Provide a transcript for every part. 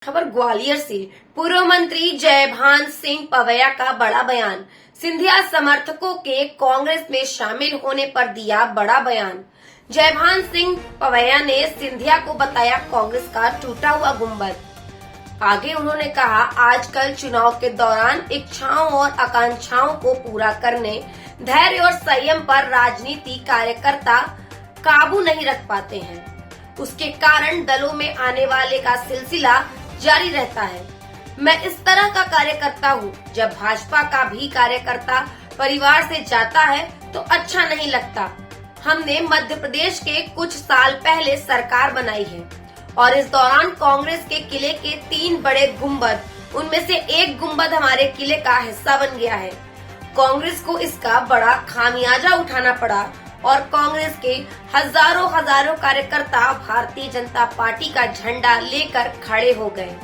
खबर ग्वालियर से। पूर्व मंत्री जयभान सिंह पवैया का बड़ा बयान। सिंधिया समर्थकों के कांग्रेस में शामिल होने पर दिया बड़ा बयान। जयभान सिंह पवैया ने सिंधिया को बताया कांग्रेस का टूटा हुआ गुंबद। आगे उन्होंने कहा, आजकल चुनाव के दौरान इच्छाओं और आकांक्षाओं को पूरा करने, धैर्य और संयम पर राजनीति कार्यकर्ता काबू नहीं रख पाते हैं। उसके कारण दलों में आने वाले का सिलसिला जारी रहता है। मैं इस तरह का कार्यकर्ता हूँ। जब भाजपा का भी कार्यकर्ता परिवार से जाता है तो अच्छा नहीं लगता। हमने मध्य प्रदेश के कुछ साल पहले सरकार बनाई है और इस दौरान कांग्रेस के किले के 3 बड़े गुंबद, उनमें से एक गुंबद हमारे किले का हिस्सा बन गया है। कांग्रेस को इसका बड़ा खामियाजा उठाना पड़ा और कांग्रेस के हजारों कार्यकर्ता भारतीय जनता पार्टी का झंडा लेकर खड़े हो गए।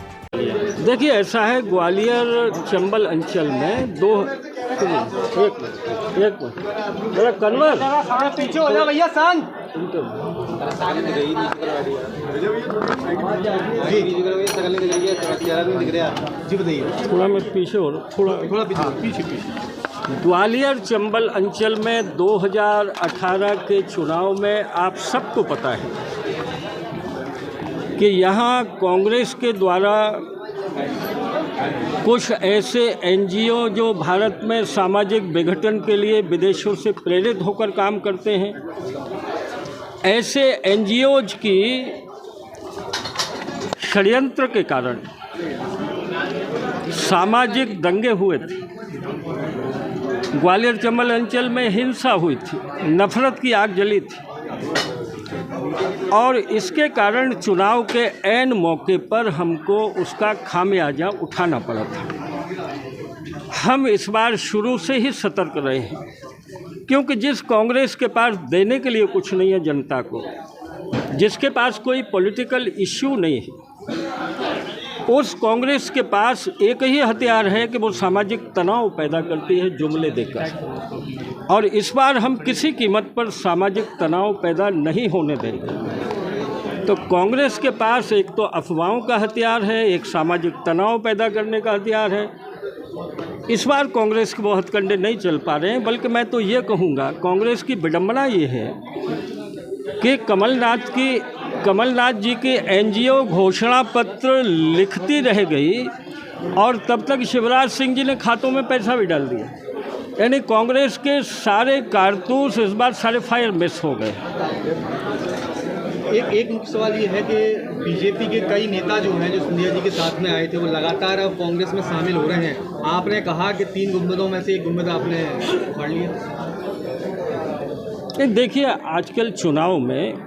देखिए, ऐसा है, ग्वालियर चंबल अंचल में मेरा कन्वर पीछे हो जा भैया, शांत। जी बताइए। थोड़ा मैं पीछे हो रहा, थोड़ा पीछे। ग्वालियर चंबल अंचल में 2018 के चुनाव में आप सबको पता है कि यहाँ कांग्रेस के द्वारा कुछ ऐसे एनजीओ जो भारत में सामाजिक विघटन के लिए विदेशों से प्रेरित होकर काम करते हैं, ऐसे एनजीओज की षड्यंत्र के कारण सामाजिक दंगे हुए थे। ग्वालियर चंबल अंचल में हिंसा हुई थी, नफरत की आग जली थी और इसके कारण चुनाव के ऐन मौके पर हमको उसका खामियाजा उठाना पड़ा था। हम इस बार शुरू से ही सतर्क रहे हैं, क्योंकि जिस कांग्रेस के पास देने के लिए कुछ नहीं है जनता को, जिसके पास कोई पॉलिटिकल इश्यू नहीं है, उस कांग्रेस के पास एक ही हथियार है कि वो सामाजिक तनाव पैदा करती है जुमले देकर। और इस बार हम किसी कीमत पर सामाजिक तनाव पैदा नहीं होने देंगे। तो कांग्रेस के पास एक तो अफवाहों का हथियार है, एक सामाजिक तनाव पैदा करने का हथियार है। इस बार कांग्रेस के वो हथकंडे नहीं चल पा रहे हैं, बल्कि मैं तो ये कहूँगा, कांग्रेस की विडंबना ये है कि कमलनाथ जी की एनजीओ घोषणा पत्र लिखती रह गई और तब तक शिवराज सिंह जी ने खातों में पैसा भी डाल दिया। यानी कांग्रेस के सारे कारतूस इस बार सारे फायर मिस हो गए। एक मुख्य सवाल ये है कि बीजेपी के कई नेता जो हैं, जो सिंधिया जी के साथ में आए थे, वो लगातार अब कांग्रेस में शामिल हो रहे हैं। आपने कहा कि 3 गुंबदों में से एक गुंबद आपने फाड़ लिया। देखिए, आजकल चुनाव में